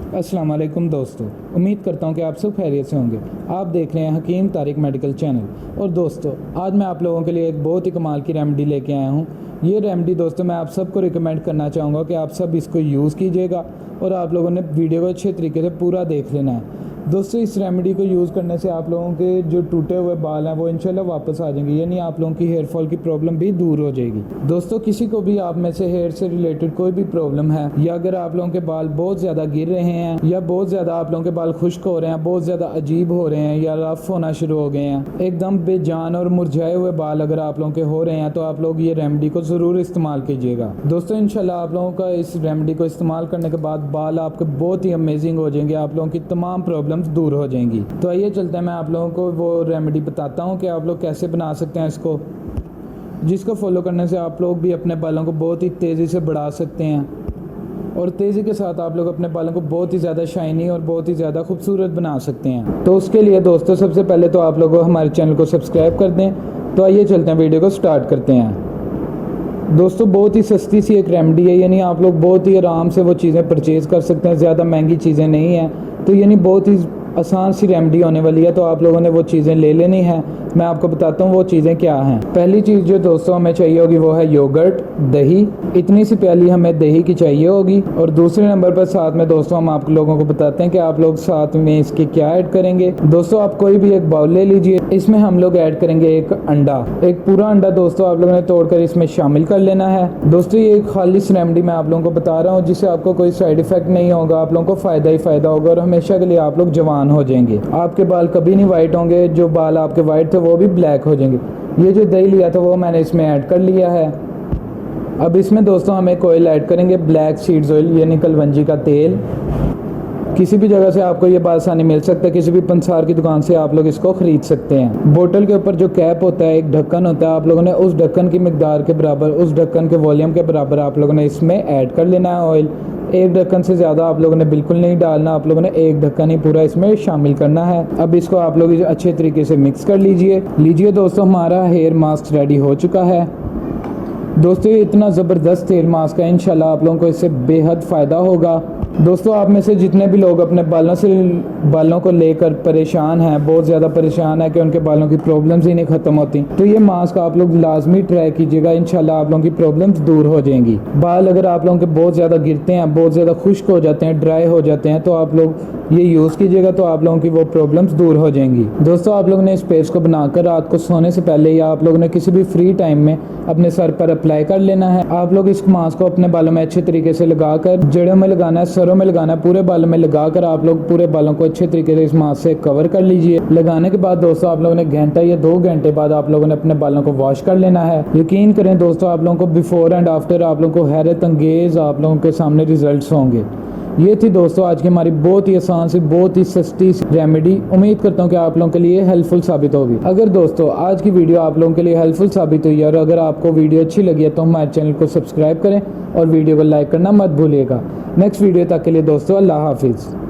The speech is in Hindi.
अस्सलाम वालेकुम दोस्तों, उम्मीद करता हूँ कि आप सब खैरियत से होंगे। आप देख रहे हैं हकीम तारिक मेडिकल चैनल। और दोस्तों, आज मैं आप लोगों के लिए एक बहुत ही कमाल की रेमेडी लेके आया हूँ। ये रेमेडी दोस्तों मैं आप सबको रिकमेंड करना चाहूँगा कि आप सब इसको यूज़ कीजिएगा और आप लोगों ने वीडियो को अच्छे तरीके से पूरा देख लेना है। दोस्तों, इस रेमेडी को यूज़ करने से आप लोगों के जो टूटे हुए बाल हैं वो इंशाल्लाह वापस आ जाएंगे, यानी आप लोगों की हेयर फॉल की प्रॉब्लम भी दूर हो जाएगी। दोस्तों, किसी को भी आप में से हेयर से रिलेटेड कोई भी प्रॉब्लम है, या अगर आप लोगों के बाल बहुत ज़्यादा गिर रहे हैं, या बहुत ज़्यादा आप लोगों के बाल खुश्क हो रहे हैं, बहुत ज़्यादा अजीब हो रहे हैं, या रफ होना शुरू हो गए हैं, एकदम बेजान और मुरझाए हुए बाल अगर आप लोगों के हो रहे हैं, तो आप लोग ये रेमेडी को ज़रूर इस्तेमाल कीजिएगा। दोस्तों, इंशाल्लाह आप लोगों का इस रेमेडी को इस्तेमाल करने के बाद बाल आपके बहुत ही अमेजिंग हो जाएंगे, आप लोगों की तमाम प्रॉब्लम दूर हो जाएंगी। तो आइए चलते हैं, मैं आप लोगों को वो रेमेडी बताता हूँ कि आप लोग कैसे बना सकते हैं इसको, जिसको फॉलो करने से आप लोग भी अपने बालों को बहुत ही तेज़ी से बढ़ा सकते हैं और तेज़ी के साथ आप लोग अपने बालों को बहुत ही ज़्यादा शाइनी और बहुत ही ज़्यादा खूबसूरत बना सकते हैं। तो उसके लिए दोस्तों सबसे पहले तो आप लोगों हमारे चैनल को सब्सक्राइब कर दें। तो आइए चलते हैं, वीडियो को स्टार्ट करते हैं। दोस्तों, बहुत ही सस्ती सी एक रेमेडी है, यानी आप लोग बहुत ही आराम से वो चीज़ें परचेज़ कर सकते हैं, ज़्यादा महंगी चीज़ें नहीं हैं। तो यानी बहुत ही आसान सी रेमेडी होने वाली है, तो आप लोगों ने वो चीज़ें ले लेनी है। मैं आपको बताता हूँ वो चीज़ें क्या हैं। पहली चीज़ जो दोस्तों हमें चाहिए होगी वो है योगर्ट, दही। इतनी सी प्याली हमें दही की चाहिए होगी। और दूसरे नंबर पर साथ में दोस्तों हम आप लोगों को बताते हैं कि आप लोग साथ में इसके क्या ऐड करेंगे। दोस्तों, आप कोई भी एक बाउल ले लीजिए, इसमें हम लोग ऐड करेंगे एक अंडा, एक पूरा अंडा दोस्तों आप लोगों ने तोड़कर इसमें शामिल कर लेना है। दोस्तों, ये एक खालिश रेमेडी मैं आप लोगों को बता रहा हूँ, जिससे आपको कोई साइड इफेक्ट नहीं होगा, आप लोगों को फ़ायदा ही फ़ायदा होगा और हमेशा के लिए आप लोग जवान हो जाएंगे। आपके बाल कभी नहीं वाइट होंगे, जो बाल आपके वाइट थे वो भी ब्लैक हो जाएंगे। ये जो दही लिया था वो मैंने इसमें ऐड कर लिया है। अब इसमें दोस्तों हम एक ऑयल ऐड करेंगे, ब्लैक सीड्स ऑयल, यानी कलवंजी का तेल। किसी भी जगह से आपको ये बासानी मिल सकता है, किसी भी पंसार की दुकान से आप लोग इसको खरीद सकते हैं। बोतल के ऊपर जो कैप होता है, एक ढक्कन होता है, आप लोगों ने उस ढक्कन की मिकदार के बराबर, उस ढक्कन के वॉल्यूम के बराबर आप लोगों ने इसमें ऐड कर लेना है ऑयल। एक ढक्कन से ज़्यादा आप लोगों ने बिल्कुल नहीं डालना, आप लोगों ने एक ढक्कन ही पूरा इसमें शामिल करना है। अब इसको आप लोग अच्छे तरीके से मिक्स कर लीजिए दोस्तों, हमारा हेयर मास्क रेडी हो चुका है। दोस्तों, ये इतना ज़बरदस्त हेयर मास्क है, इंशाल्लाह आप लोगों को इससे बेहद फ़ायदा होगा। दोस्तों, आप में से जितने भी लोग अपने बालों को लेकर परेशान हैं, बहुत ज़्यादा परेशान है कि उनके बालों की प्रॉब्लम्स ही नहीं ख़त्म होती, तो ये मास्क आप लोग लाजमी ट्राई कीजिएगा, इंशाल्लाह आप लोगों की प्रॉब्लम्स दूर हो जाएंगी। बाल अगर आप लोगों के बहुत ज़्यादा गिरते हैं, बहुत ज़्यादा खुश्क हो जाते हैं, ड्राई हो जाते हैं, तो आप लोग ये यूज़ कीजिएगा, तो आप लोगों की वो प्रॉब्लम्स दूर हो जाएंगी। दोस्तों, आप लोगों ने इस पेस्ट को बनाकर रात को सोने से पहले या आप लोगों ने किसी भी फ्री टाइम में अपने सर पर अप्लाई कर लेना है। आप लोग इस मास्क को अपने बालों में अच्छे तरीके से लगाकर, जड़ों में लगाना है, सरों में लगाना है, पूरे बालों में लगाकर आप लोग पूरे बालों को अच्छे तरीके से इस मास्क से कवर कर लीजिए। लगाने के बाद दोस्तों आप लोगों ने घंटा या 2 घंटे बाद आप लोगों ने अपने बालों को वॉश कर लेना है। यकीन करें दोस्तों, आप लोगों को बिफोर एंड आफ्टर आप लोगों को हैरत अंगेज आप लोगों के सामने रिजल्ट्स होंगे। ये थी दोस्तों आज की हमारी बहुत ही आसान सी, बहुत ही सस्ती रेमेडी। उम्मीद करता हूँ कि आप लोगों के लिए हेल्पफुल साबित होगी। अगर दोस्तों आज की वीडियो आप लोगों के लिए हेल्पफुल साबित हुई है और अगर आपको वीडियो अच्छी लगी है तो हमारे चैनल को सब्सक्राइब करें और वीडियो को लाइक करना मत भूलिएगा। नेक्स्ट वीडियो तक के लिए दोस्तों अल्लाह हाफिज़।